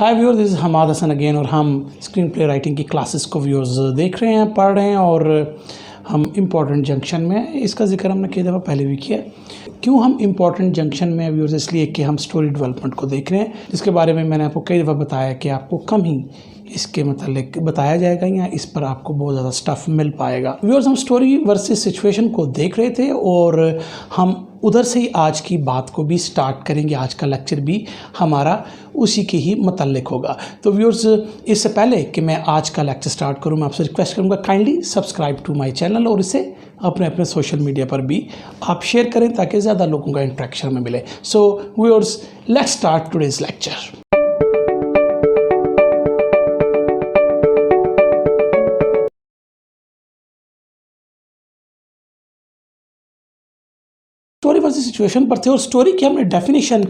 Hi viewers, this is Hamad Hasan again और हम screen play writing की क्लासेस को व्यूअर्स देख रहे हैं, पढ़ रहे हैं और हम इम्पॉर्टेंट जंक्शन में, इसका जिक्र हमने कई दफ़ा पहले भी किया। क्यों हम इम्पॉर्टेंट जंक्शन में व्यूअर्स? इसलिए कि हम स्टोरी डेवलपमेंट को देख रहे हैं, जिसके बारे में मैंने आपको कई दफ़ा बताया कि आपको कम ही इसके मतलब बताया जाएगा या इस पर आपको बहुत ज़्यादा स्टफ़ मिल पाएगा। व्यूअर्स, हम स्टोरी वर्सेस सिचुएशन को देख रहे थे और हम उधर से ही आज की बात को भी स्टार्ट करेंगे। आज का लेक्चर भी हमारा उसी के ही मतलब होगा। तो व्यूअर्स, इससे पहले कि मैं आज का लेक्चर स्टार्ट करूं, मैं आपसे रिक्वेस्ट करूंगा kindly subscribe to my channel और इसे अपने अपने सोशल मीडिया पर भी आप शेयर करें ताकि ज़्यादा लोगों का इंटरेक्शन में मिले। So viewers, let's start today's lecture. Story versus situation पर थे और स्टोरी की हमने डेफिनेशन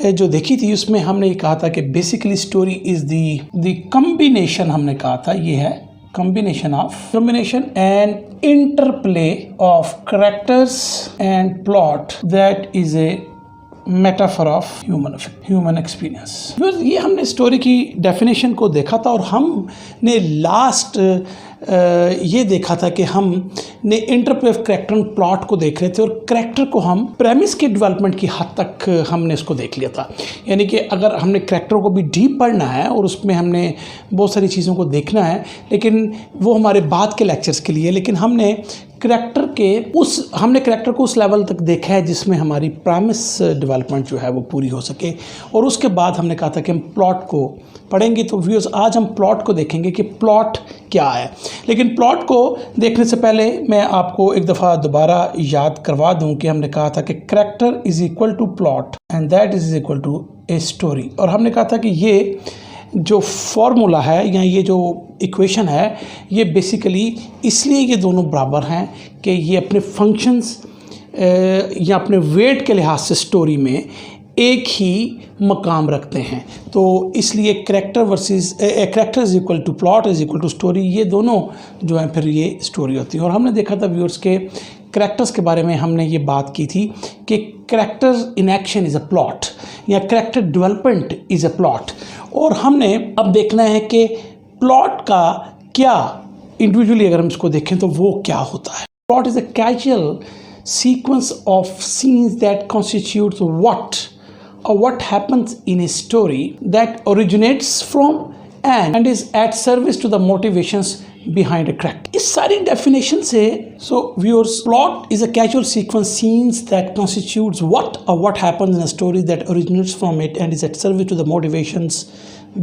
जो देखी थी उसमें हमने ये कहा था कि basically story is the combination, हमने कहा था ये है combination and interplay of characters and plot that is a metaphor of human experience. ये हमने स्टोरी की डेफिनेशन को देखा था और हमने लास्ट ये देखा था कि हमने interplay of character and plot को देख रहे थे और कैरेक्टर को हम प्रेमिस के डेवलपमेंट की हद तक हमने इसको देख लिया था। यानी कि अगर हमने कैरेक्टर को भी डीप पढ़ना है और उसमें हमने बहुत सारी चीज़ों को देखना है, लेकिन वो हमारे बाद के लेक्चर्स के लिए, लेकिन हमने कैरेक्टर को उस लेवल तक देखा है जिसमें हमारी प्रेमिस डेवलपमेंट जो है वो पूरी हो सके। और उसके बाद हमने कहा था कि हम प्लॉट को पढ़ेंगे। तो व्यूअर्स, आज हम प्लॉट को देखेंगे कि प्लॉट क्या है। लेकिन प्लॉट को देखने से पहले मैं आपको एक दफ़ा दोबारा याद करवा दूं कि हमने कहा था कि character is equal to plot and that is equal to a story. और हमने कहा था कि ये जो फॉर्मूला है या ये जो इक्वेशन है, ये बेसिकली इसलिए ये दोनों बराबर हैं कि ये अपने फंक्शंस या अपने वेट के लिहाज से स्टोरी में एक ही मकाम रखते हैं। तो इसलिए character is equal to plot is equal to story, ये दोनों जो हैं फिर ये स्टोरी होती है। और हमने देखा था व्यूअर्स के कैरेक्टर्स के बारे में हमने ये बात की थी कि character in action is a plot या character development is a plot. और हमने अब देखना है कि प्लॉट का क्या इंडिविजुअली अगर हम इसको देखें तो वो क्या होता है। Plot is a casual sequence of scenes that constitutes what happens in a story that originates from and is at service to the motivations behind a character। इस सारी definition से viewers, plot is a casual sequence scenes that constitutes what happens in a story that originates from it and is at service to the motivations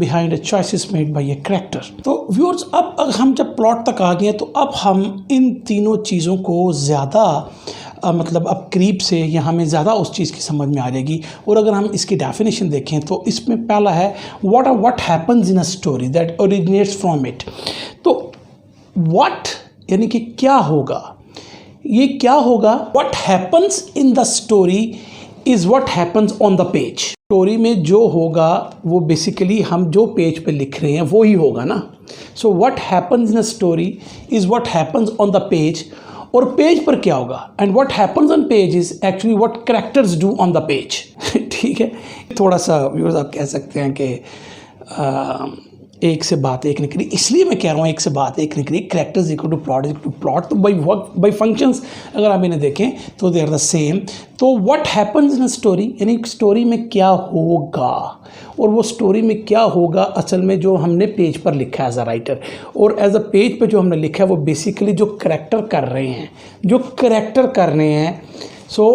behind a choices made by a character। तो viewers, अब हम जब plot तक आ गए हैं तो अब हम इन तीनों चीज़ों को ज़्यादा मतलब अब करीब से या हमें ज़्यादा उस चीज़ की समझ में आ जाएगी। और अगर हम इसकी डेफिनेशन देखें तो इसमें पहला है what happens in a story that originates from it. तो व्हाट यानी कि क्या होगा, ये क्या होगा। What happens in the story is what happens on the page. Story में जो होगा वो बेसिकली हम जो पेज पे लिख रहे हैं वो ही होगा ना। So what happens in a story is what happens on the page. और पेज पर क्या होगा, and what happens on page is actually what characters do on the page. ठीक है, थोड़ा सा व्यूअर्स आप कह सकते हैं कि एक से बात एक निकली, इसलिए मैं कह रहा हूँ एक से बात एक निकली। Characters equal to plot is equal to plot. तो बाई फंक्शंस अगर आप इन्हें देखें तो दे आर द सेम। तो what happens in a story यानी स्टोरी में क्या होगा, और वो स्टोरी में क्या होगा असल में जो हमने पेज पर लिखा है एज अ राइटर, और एज अ पेज पे जो हमने लिखा है वो बेसिकली जो कैरेक्टर कर रहे हैं so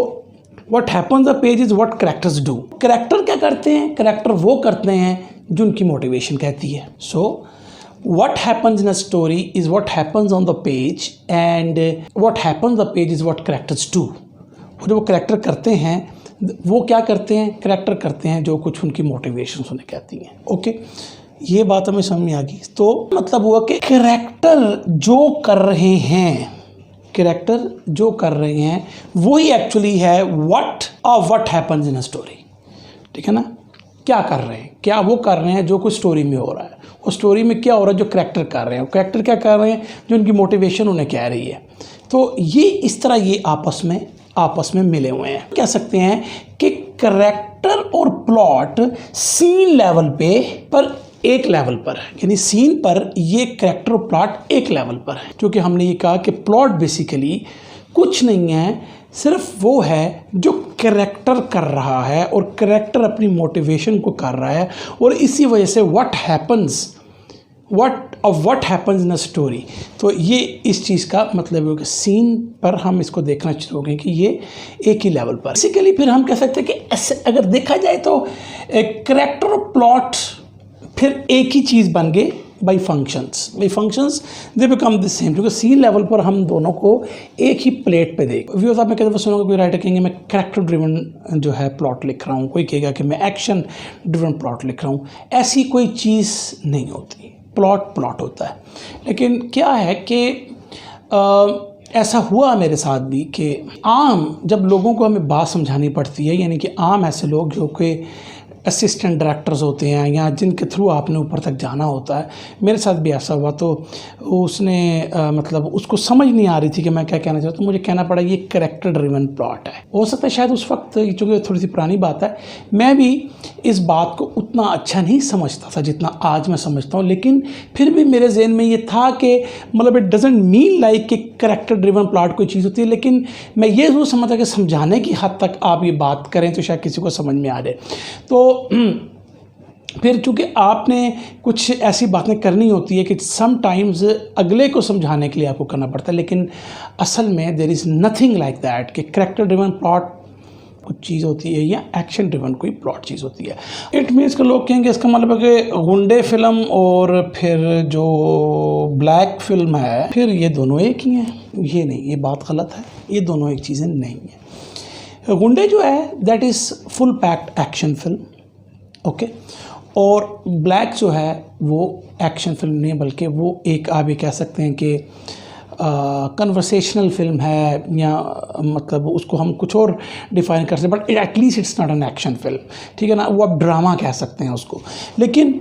what happens the page is what characters do. Character क्या करते हैं, कैरेक्टर वो करते हैं जो उनकी मोटिवेशन कहती है। So what happens in a story is what happens on the page and what happens the page is what characters do. जो वो कैरेक्टर करते हैं वो क्या करते हैं, कैरेक्टर करते हैं जो कुछ उनकी मोटिवेशन उन्हें कहती हैं। ओके, ये बात हमें समझ में आ गई। तो मतलब हुआ कि कैरेक्टर जो कर रहे हैं वही एक्चुअली है what happens in a story. ठीक है ना, क्या कर रहे हैं, क्या वो कर रहे हैं जो कुछ स्टोरी में हो रहा है, और स्टोरी में क्या हो रहा है जो कैरेक्टर कर रहे हैं, कैरेक्टर क्या कर रहे हैं जो उनकी मोटिवेशन उन्हें कह रही है। तो ये इस तरह ये आपस में मिले हुए हैं। कह सकते हैं कि करैक्टर और प्लॉट सीन लेवल पे पर एक लेवल पर है, यानी सीन पर ये करैक्टर और प्लॉट एक लेवल पर है। क्योंकि हमने ये कहा कि प्लॉट बेसिकली कुछ नहीं है, सिर्फ वो है जो करैक्टर कर रहा है और करैक्टर अपनी मोटिवेशन को कर रहा है, और इसी वजह से what happens in a story. तो ये इस चीज़ का मतलब है कि सीन पर हम इसको देखना शुरू हो गए कि ये एक ही लेवल पर। बेसिकली फिर हम कह सकते हैं कि ऐसे अगर देखा जाए तो करैक्टर और प्लॉट फिर एक ही चीज़ बन गए by functions they become the same, क्योंकि सीन लेवल पर हम दोनों को एक ही प्लेट पे देख। व्यूअर्स, आप मैं कहते सुनोगे कोई राइटर कहेंगे मैं कैरेक्टर ड्रिवन जो है प्लॉट लिख रहा हूँ, कोई कहेगा कि मैं एक्शन ड्रिवन प्लॉट लिख रहा हूँ। ऐसी कोई चीज़ नहीं होती, प्लॉट होता है। लेकिन क्या है कि ऐसा हुआ मेरे साथ भी कि आम जब लोगों को हमें बात समझानी पड़ती है, यानी कि आम ऐसे लोग जो कि असिस्टेंट डायरेक्टर्स होते हैं या जिनके थ्रू आपने ऊपर तक जाना होता है, मेरे साथ भी ऐसा हुआ। तो उसने मतलब उसको समझ नहीं आ रही थी कि मैं क्या कहना चाहता हूँ, तो मुझे कहना पड़ा ये कैरेक्टर ड्रिवन प्लॉट है। हो सकता है शायद उस वक्त, चूँकि थोड़ी सी पुरानी बात है, मैं भी इस बात को उतना अच्छा नहीं समझता था जितना आज मैं समझता हूँ, लेकिन फिर भी मेरे जहन में ये था कि मतलब इट डजंट मीन लाइक कि कैरेक्टर ड्रिवन प्लॉट कोई चीज़ होती है, लेकिन मैं ये ज़रूर समझता कि समझाने की हद तक आप ये बात करें तो शायद किसी को समझ में आ जाए। तो फिर चूँकि आपने कुछ ऐसी बातें करनी होती है कि समटाइम्स अगले को समझाने के लिए आपको करना पड़ता है, लेकिन असल में there is nothing like that कि कैरेक्टर ड्रिवन प्लॉट कुछ चीज़ होती है या एक्शन ड्रिवन कोई प्लॉट चीज़ होती है। इट मीन्स कि लोग कहेंगे इसका मतलब है कि गुंडे फिल्म और फिर जो ब्लैक फिल्म है फिर ये दोनों एक ही हैं। ये नहीं, ये बात गलत है, ये दोनों एक चीज़ें नहीं हैं। गुंडे जो है that is full packed action film, okay, और ब्लैक जो है वो एक्शन फिल्म नहीं बल्कि वो एक आप ये कह सकते हैं कि कन्वर्सेशनल फिल्म है, या मतलब उसको हम कुछ और डिफ़ाइन कर सकते हैं, but at least it's not an action film, ठीक है ना, वो आप ड्रामा कह सकते हैं उसको। लेकिन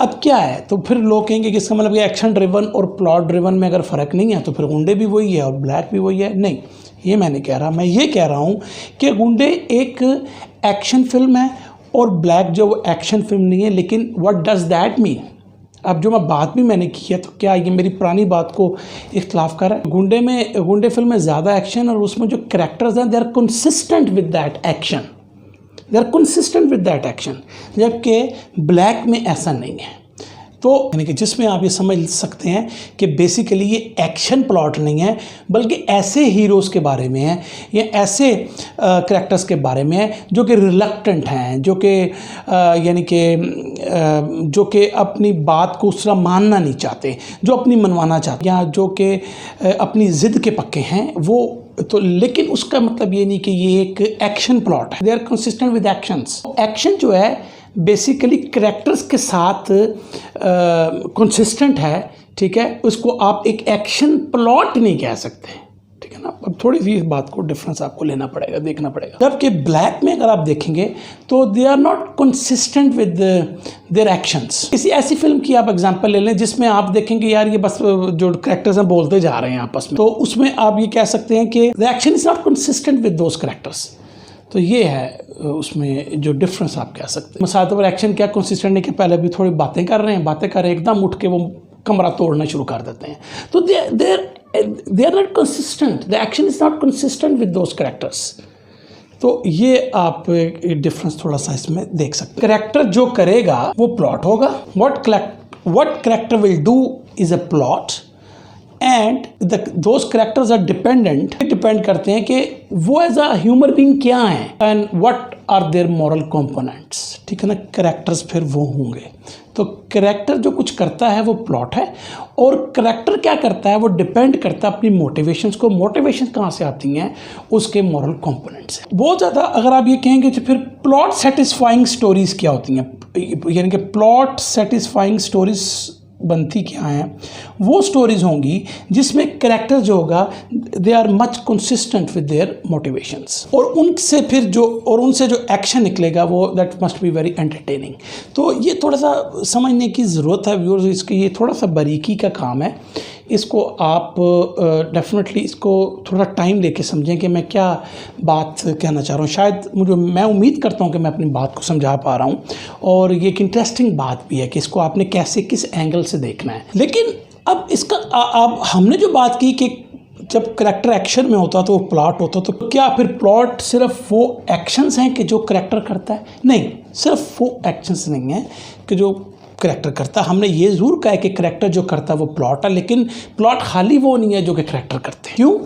अब क्या है, तो फिर लोग कहेंगे कि इसका मतलब ये एक्शन ड्रिवन और प्लॉट ड्रिवन में अगर फ़र्क नहीं है तो फिर गुंडे भी वही है और ब्लैक भी वही है। नहीं, ये मैं नहीं कह रहा, मैं ये कह रहा हूँ कि गुंडे एक एक्शन फिल्म है और ब्लैक जो वो एक्शन फिल्म नहीं है। लेकिन व्हाट डज़ दैट मीन? अब जो मैं बात भी मैंने की है, तो क्या ये मेरी पुरानी बात को इख्तलाफ कर रहा है? गुंडे फिल्म में ज़्यादा एक्शन और उसमें जो कैरेक्टर्स हैं they are consistent with that action, जबकि ब्लैक में ऐसा नहीं है। तो यानी कि जिसमें आप ये समझ सकते हैं कि बेसिकली ये एक्शन प्लॉट नहीं है, बल्कि ऐसे हीरोज़ के बारे में है या ऐसे कैरेक्टर्स के बारे में है जो कि रिलक्टेंट हैं, जो कि यानी कि जो कि अपनी बात को उस तरह मानना नहीं चाहते, जो अपनी मनवाना चाहते, या जो कि अपनी ज़िद के पक्के हैं वो। तो लेकिन उसका मतलब ये नहीं कि ये एक एक्शन प्लॉट है। They are consistent with actions. Action जो है बेसिकली करैक्टर्स के साथ कंसिस्टेंट है, ठीक है, उसको आप एक एक्शन प्लॉट नहीं कह सकते, ठीक है ना। अब थोड़ी सी इस बात को डिफरेंस आपको लेना पड़ेगा, देखना पड़ेगा। जबकि ब्लैक में अगर आप देखेंगे तो they are not consistent with their actions. किसी ऐसी फिल्म की आप एग्जांपल ले लें जिसमें आप देखेंगे यार ये बस जो कैरेक्टर्स हैं बोलते जा रहे हैं आपस में, तो उसमें आप ये कह सकते हैं कि the action is not consistent with those characters. तो ये है उसमें जो डिफरेंस आप कह सकते हैं। मिसाल तौर पर एक्शन क्या कंसिस्टेंट है कि पहले भी थोड़ी बातें कर रहे हैं, एकदम उठ के वो कमरा तोड़ना शुरू कर देते हैं। तो they are not consistent, the action is not consistent with those characters. तो ये आप डिफरेंस थोड़ा सा इसमें देख सकते हैं। कैरेक्टर जो करेगा वो प्लॉट होगा। What character will do is a plot, and those characters are depend करते हैं कि वो एज अ ह्यूमन बीइंग क्या है and what are their moral components, ठीक है ना। कैरेक्टर्स फिर वो होंगे। तो कैरेक्टर जो कुछ करता है वो प्लॉट है, और कैरेक्टर क्या करता है वो डिपेंड करता है अपनी मोटिवेशंस को। मोटिवेशन कहाँ से आती हैं? उसके मॉरल कंपोनेंट से। बहुत ज़्यादा अगर आप ये कहेंगे तो फिर प्लॉट सेटिस्फाइंग स्टोरीज़ क्या होती हैं, यानी कि प्लॉट सेटिस्फाइंग स्टोरीज़ बनती क्या हैं? वो स्टोरीज होंगी जिसमें कैरेक्टर जो होगा they are much consistent with their motivations, और उनसे जो एक्शन निकलेगा वो that must be very entertaining. तो ये थोड़ा सा समझने की ज़रूरत है व्यूअर्स, इसकी ये थोड़ा सा बारीकी का काम है इसको आप डेफिनेटली इसको थोड़ा टाइम लेके समझें कि मैं क्या बात कहना चाह रहा हूँ। शायद मैं उम्मीद करता हूँ कि मैं अपनी बात को समझा पा रहा हूँ, और ये एक इंटरेस्टिंग बात भी है कि इसको आपने कैसे किस एंगल से देखना है। लेकिन अब इसका अब हमने जो बात की कि जब करैक्टर एक्शन में होता तो वो प्लॉट होता, तो क्या फिर प्लॉट सिर्फ वो एक्शंस हैं कि जो करैक्टर करता है? नहीं, सिर्फ वो एक्शंस नहीं हैं कि जो करैक्टर करता है। हमने ये ज़रूर कहा है कि करैक्टर जो करता है वो प्लॉट है, लेकिन प्लॉट खाली वो नहीं है जो कि करैक्टर करते हैं। क्यों?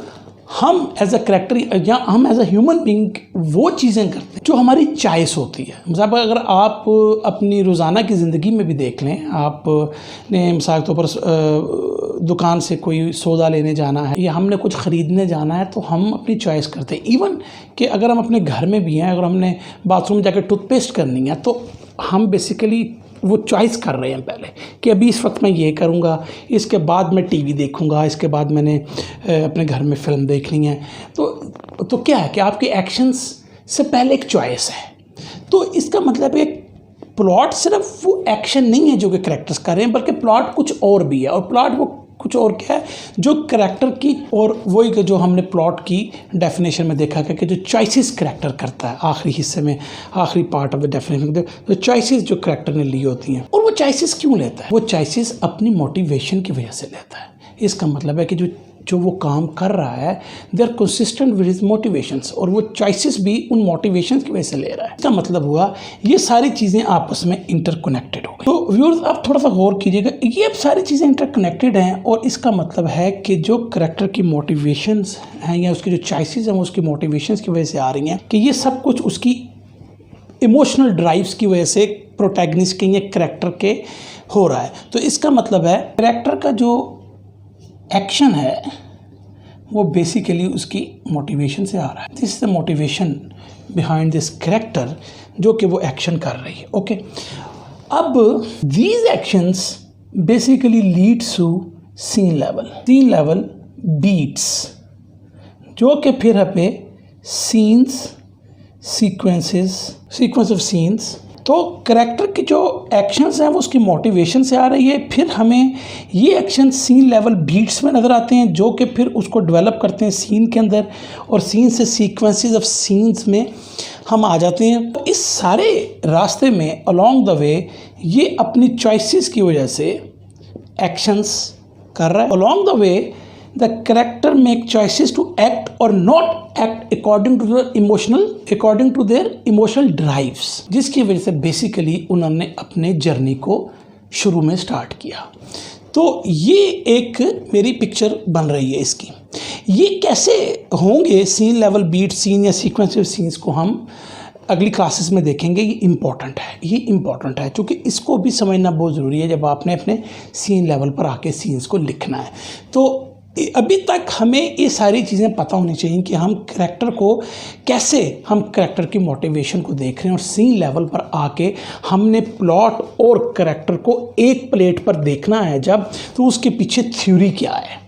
हम एज अ करैक्टर या हम एज अ ह्यूमन बीइंग वो चीज़ें करते हैं जो हमारी चॉइस होती है। मतलब अगर आप अपनी रोज़ाना की ज़िंदगी में भी देख लें, आपने मिसाल के तौर पर दुकान से कोई सौदा लेने जाना है या हमने कुछ ख़रीदने जाना है, तो हम अपनी चॉइस करते हैं। इवन कि अगर हम अपने घर में भी हैं, अगर हमने बाथरूम में जाकर टूथपेस्ट करनी है, तो हम बेसिकली वो चॉइस कर रहे हैं पहले कि अभी इस वक्त मैं ये करूँगा, इसके बाद मैं टीवी देखूँगा, इसके बाद मैंने अपने घर में फ़िल्म देखनी है। तो क्या है कि आपके एक्शंस से पहले एक चॉइस है। तो इसका मतलब है प्लॉट सिर्फ वो एक्शन नहीं है जो कि करैक्टर्स कर रहे हैं, बल्कि प्लॉट कुछ और भी है। और प्लॉट वो कुछ और क्या है जो करैक्टर की, और वही कि जो हमने प्लॉट की डेफिनेशन में देखा कि जो चॉइसेस करैक्टर करता है, आखिरी हिस्से में आखिरी पार्ट ऑफ द डेफिनेशन जो चॉइसेस जो करैक्टर ने ली होती हैं। और वो चॉइसेस क्यों लेता है? वो चॉइसेस अपनी मोटिवेशन की वजह से लेता है। इसका मतलब है कि जो वो काम कर रहा है they are consistent with his motivations, और वो चॉइसेस भी उन मोटिवेशंस की वजह से ले रहा है। इसका मतलब हुआ ये सारी चीज़ें आपस में इंटरकनेक्टेड हो गई। तो व्यूअर्स आप थोड़ा सा गौर कीजिएगा, ये अब सारी चीज़ें इंटरकनेक्टेड हैं, और इसका मतलब है कि जो करैक्टर की मोटिवेशंस हैं या उसकी जो चॉइसेस हैं वो उसकी मोटिवेशंस की वजह से आ रही हैं, कि ये सब कुछ उसकी इमोशनल ड्राइव्स की वजह से प्रोटैगनिस्ट के या करैक्टर के हो रहा है। तो इसका मतलब है करैक्टर का जो एक्शन है वो बेसिकली उसकी मोटिवेशन से आ रहा है। This is the motivation behind this character जो कि वो एक्शन कर रही है। ओके, अब these actions basically leads to scene level beats, जो कि फिर हमें सीन्स सीक्वेंस ऑफ सीन्स। तो करैक्टर की जो एक्शंस हैं वो उसकी मोटिवेशन से आ रही है, फिर हमें ये एक्शन सीन लेवल बीट्स में नज़र आते हैं जो कि फिर उसको डेवलप करते हैं सीन के अंदर, और सीन से सीक्वेंसेस ऑफ सीन्स में हम आ जाते हैं। तो इस सारे रास्ते में अलोंग द वे ये अपनी चॉइसेस की वजह से एक्शंस कर रहा है। Along the way the character make choices to act or not act according to their emotional drives, जिसकी वजह से बेसिकली उन्होंने अपने जर्नी को शुरू में स्टार्ट किया। तो ये एक मेरी पिक्चर बन रही है इसकी। ये कैसे होंगे सीन लेवल बीट सीन या सीक्वेंस ऑफ सीन्स को हम अगली क्लासेस में देखेंगे। ये इम्पॉर्टेंट है क्योंकि इसको भी समझना बहुत ज़रूरी है जब आपने अपने सीन लेवल पर आके सीन्स को लिखना है। तो अभी तक हमें ये सारी चीज़ें पता होनी चाहिए कि हम करैक्टर को कैसे, हम करैक्टर की मोटिवेशन को देख रहे हैं, और सीन लेवल पर आके हमने प्लॉट और करैक्टर को एक प्लेट पर देखना है जब, तो उसके पीछे थ्योरी क्या है,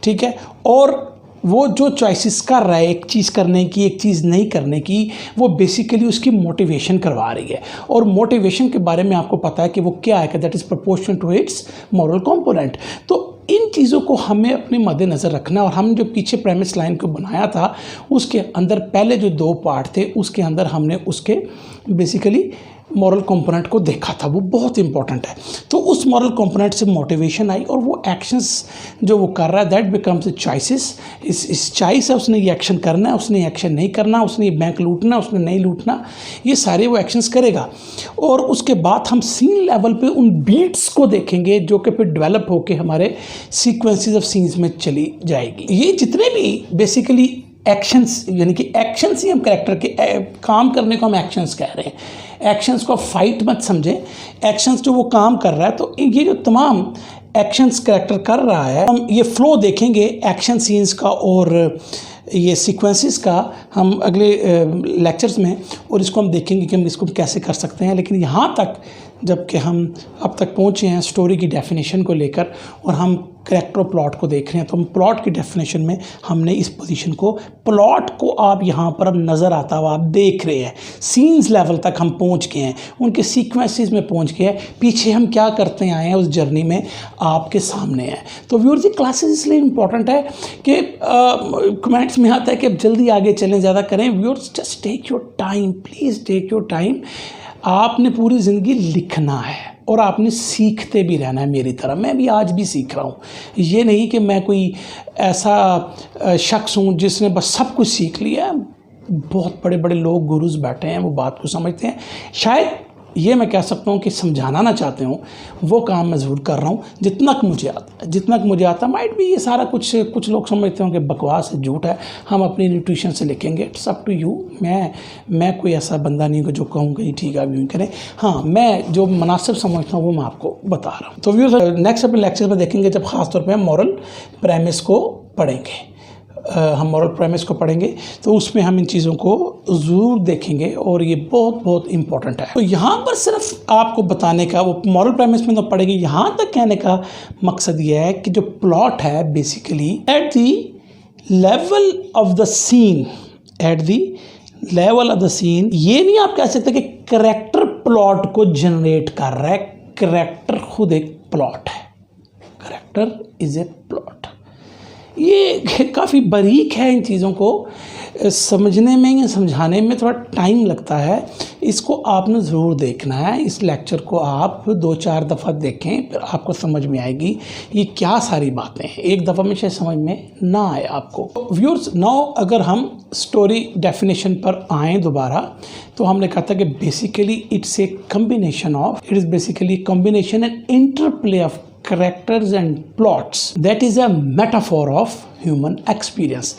ठीक है, और वो जो चॉइसेस कर रहा है एक चीज़ करने की एक चीज़ नहीं करने की, वो बेसिकली उसकी मोटिवेशन करवा रही है। और मोटिवेशन के बारे में आपको पता है कि वो क्या है, कि that is proportional to its moral component. तो इन चीज़ों को हमें अपने मद्देनज़र रखना, और हम जो पीछे प्रेमिस लाइन को बनाया था उसके अंदर पहले जो 2 पार्ट थे उसके अंदर हमने उसके बेसिकली मॉरल कंपोनेंट को देखा था, वो बहुत इंपॉर्टेंट है। तो उस मॉरल कंपोनेंट से मोटिवेशन आई, और वो एक्शंस जो वो कर रहा है दैट बिकम्स ए चॉइसेस। इस चॉइस है, उसने ये एक्शन करना है, उसने एक्शन नहीं करना, उसने ये बैंक लूटना, उसने नहीं लूटना, ये सारे वो एक्शंस करेगा। और उसके बाद हम सीन लेवल पे उन बीट्स को देखेंगे जो कि फिर डेवलप होके हमारे सीक्वेंसेस ऑफ सीन्स में चली जाएगी। ये जितने भी बेसिकली एक्शंस, यानी कि एक्शंस ही हम करैक्टर के काम करने को हम एक्शंस कह रहे हैं। एक्शंस को फाइट मत समझें, एक्शंस जो वो काम कर रहा है। तो ये जो तमाम एक्शंस करैक्टर कर रहा है, हम ये फ्लो देखेंगे एक्शन सीन्स का और ये सीक्वेंसेस का हम अगले लेक्चर्स में, और इसको हम देखेंगे कि हम इसको कैसे कर सकते हैं। लेकिन यहाँ तक जबकि हम अब तक पहुँचे हैं स्टोरी की डेफिनेशन को लेकर और हम करैक्टर प्लॉट को देख रहे हैं। तो हम प्लॉट की डेफिनेशन में हमने इस पोजीशन को, प्लॉट को आप यहाँ पर अब नज़र आता हुआ आप देख रहे हैं, सीन्स लेवल तक हम पहुँच गए हैं, उनके सीक्वेंसेस में पहुँच गए हैं, पीछे हम क्या करते आए हैं उस जर्नी में आपके सामने है। तो व्यूअर्स ये क्लासेस इसलिए इंपॉर्टेंट है कि कमेंट्स में आता है कि अब जल्दी आगे चलें, ज़्यादा करें। Viewers just take your time, please take your time. आपने पूरी ज़िंदगी लिखना है और आपने सीखते भी रहना है मेरी तरह। मैं भी आज भी सीख रहा हूँ। ये नहीं कि मैं कोई ऐसा शख्स हूँ जिसने बस सब कुछ सीख लिया है। बहुत बड़े बड़े लोग, गुरुज बैठे हैं, वो बात को समझते हैं। शायद ये मैं कह सकता हूँ कि समझाना ना चाहते हूँ, वो काम मैं ज़रूर कर रहा हूँ जितना कि मुझे आता है। जितना कि मुझे आता माइट भी ये सारा कुछ लोग समझते हों कि बकवास है, झूठ है, हम अपनी इंट्यूशन से लिखेंगे। It's up to you. मैं कोई ऐसा बंदा नहीं हूँ जो कहूँगा ये ठीक है आप यूँ करें। हाँ, मैं जो मुनासिब समझता हूँ वो मैं आपको बता रहा हूँ। तो व्यूअर्स नेक्स्ट अपने लेक्चर में देखेंगे जब ख़ास तौर पर हम मॉरल प्रेमिस को पढ़ेंगे। हम मॉरल प्रेमिस को पढ़ेंगे तो उसमें हम इन चीज़ों को ज़रूर देखेंगे और ये बहुत बहुत इम्पोर्टेंट है। तो यहाँ पर सिर्फ आपको बताने का, वो मॉरल प्रेमिस में तो पढ़ेंगे, यहाँ तक कहने का मकसद ये है कि जो प्लॉट है basically at the level of the scene, at the level of the scene, ये नहीं आप कह सकते कि करैक्टर प्लॉट को जनरेट कर रहा है। करैक्टर खुद एक प्लॉट है। Character is a plot. ये काफ़ी बारीक है, इन चीज़ों को समझने में या समझाने में थोड़ा टाइम लगता है। इसको आपने ज़रूर देखना है। इस लेक्चर को आप 2-4 दफ़ा देखें, फिर आपको समझ में आएगी ये क्या सारी बातें हैं। एक दफ़ा में शायद समझ में ना आए आपको। व्यूअर्स नाउ अगर हम स्टोरी डेफिनेशन पर आएँ दोबारा, तो हमने कहा था कि basically it's a combination of, it is basically combination and interplay of characters and plots that is a metaphor of human experience.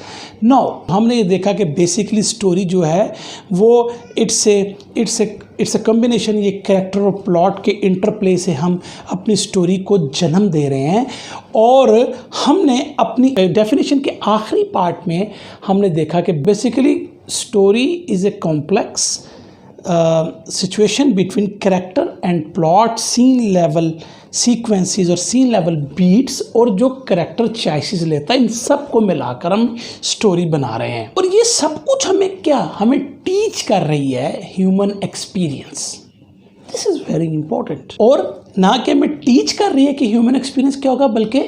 Now हमने ये देखा कि बेसिकली स्टोरी जो है वो इट्स ए कम्बिनेशन, ये कैरेक्टर और प्लॉट के इंटरप्ले से हम अपनी स्टोरी को जन्म दे रहे हैं। और हमने अपनी डेफिनेशन के आखिरी पार्ट में हमने देखा कि basically story is a complex situation between character and plot, scene level sequences और सीन लेवल बीट्स और जो करेक्टर चॉइसेस लेता है, इन सब को मिलाकर हम स्टोरी बना रहे हैं। और ये सब कुछ हमें टीच कर रही है human experience. This is very important. और ना कि हमें टीच कर रही है कि ह्यूमन एक्सपीरियंस क्या होगा, बल्कि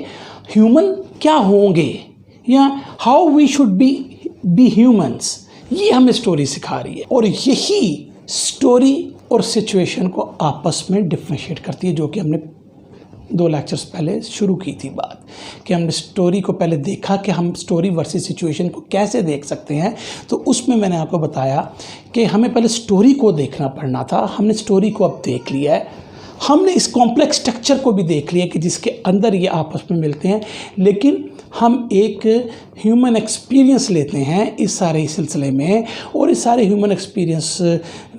ह्यूमन क्या होंगे या how we should be humans, ये हमें स्टोरी सिखा रही है। और यही स्टोरी और सिचुएशन को आपस में डिफरेंशिएट करती है, जो कि हमने 2 लेक्चर्स पहले शुरू की थी बात, कि हमने स्टोरी को पहले देखा कि हम स्टोरी वर्सेस सिचुएशन को कैसे देख सकते हैं। तो उसमें मैंने आपको बताया कि हमें पहले स्टोरी को देखना पड़ना था। हमने स्टोरी को अब देख लिया है। हमने इस कॉम्प्लेक्स स्ट्रक्चर को भी देख लिया कि जिसके अंदर ये आपस में मिलते हैं, लेकिन हम एक ह्यूमन एक्सपीरियंस लेते हैं इस सारे सिलसिले में। और इस सारे ह्यूमन एक्सपीरियंस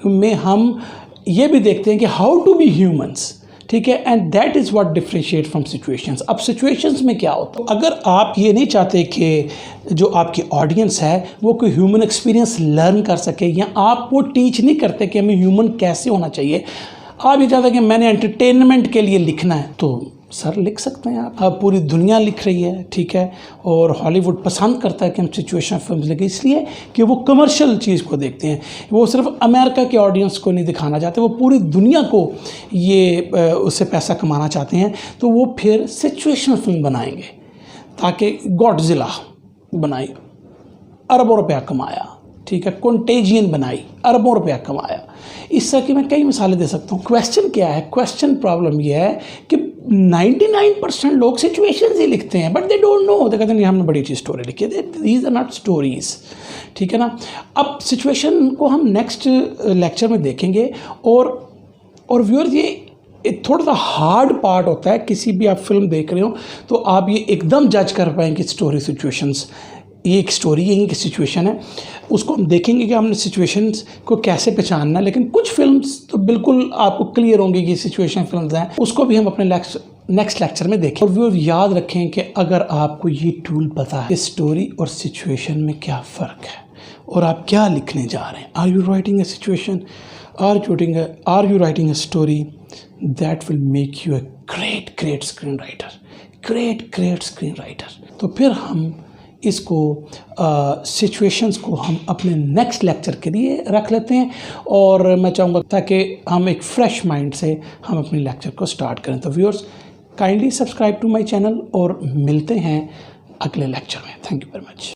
में हम ये भी देखते हैं कि हाउ टू बी ह्यूमंस, ठीक है। And that is what differentiate from situations. अब सिचुएशंस में क्या होता है, अगर आप ये नहीं चाहते कि जो आपकी ऑडियंस है वो कोई ह्यूमन एक्सपीरियंस लर्न कर सके, या आप वो टीच नहीं करते कि हमें ह्यूमन कैसे होना चाहिए, आप ये चाहते हैं कि मैंने एंटरटेनमेंट के लिए लिखना है, तो सर लिख सकते हैं आप। अब पूरी दुनिया लिख रही है, ठीक है, और हॉलीवुड पसंद करता है कि हम सिचुएशन फिल्म लिखें, इसलिए कि वो कमर्शियल चीज़ को देखते हैं। वो सिर्फ अमेरिका के ऑडियंस को नहीं दिखाना चाहते, वो पूरी दुनिया को ये उससे पैसा कमाना चाहते हैं। तो वो फिर सिचुएशन फिल्म बनाएंगे, ताकि गॉडजिला बनाई, अरबों रुपया कमाया, ठीक है, कंटेजियन बनाई, अरबों रुपया कमाया। इस तरह की मैं कई मिसालें दे सकता हूँ। क्वेश्चन क्या है, क्वेश्चन प्रॉब्लम यह है कि 99% लोग सिचुएशंस ही लिखते हैं, बट दे डोंट नो, दे कहते हैं हमने बड़ी अच्छी स्टोरी लिखी है। दीज आर नॉट स्टोरीज, ठीक है ना। अब सिचुएशन को हम नेक्स्ट लेक्चर में देखेंगे। और व्यूअर्स ये थोड़ा सा हार्ड पार्ट होता है। किसी भी आप फिल्म देख रहे हो तो आप ये एकदम जज कर पाएंगे स्टोरी सिचुएशंस, ये एक स्टोरी है, एक सिचुएशन है, उसको हम देखेंगे कि हमने सिचुएशंस को कैसे पहचानना है। लेकिन कुछ फिल्म्स तो बिल्कुल आपको क्लियर होंगी कि सिचुएशन फिल्म्स हैं, उसको भी हम अपने नेक्स्ट लेक्चर में देखें। और वो याद रखें कि अगर आपको ये टूल पता है कि स्टोरी और सिचुएशन में क्या फ़र्क है और आप क्या लिखने जा रहे हैं, are you writing a situation, Are you writing a story that will make you a great screenwriter? तो फिर हम इसको सिचुएशंस को हम अपने नेक्स्ट लेक्चर के लिए रख लेते हैं, और मैं चाहूँगा ताकि हम एक फ्रेश माइंड से हम अपने लेक्चर को स्टार्ट करें। तो viewers, kindly subscribe to my channel और मिलते हैं अगले लेक्चर में। Thank you very much.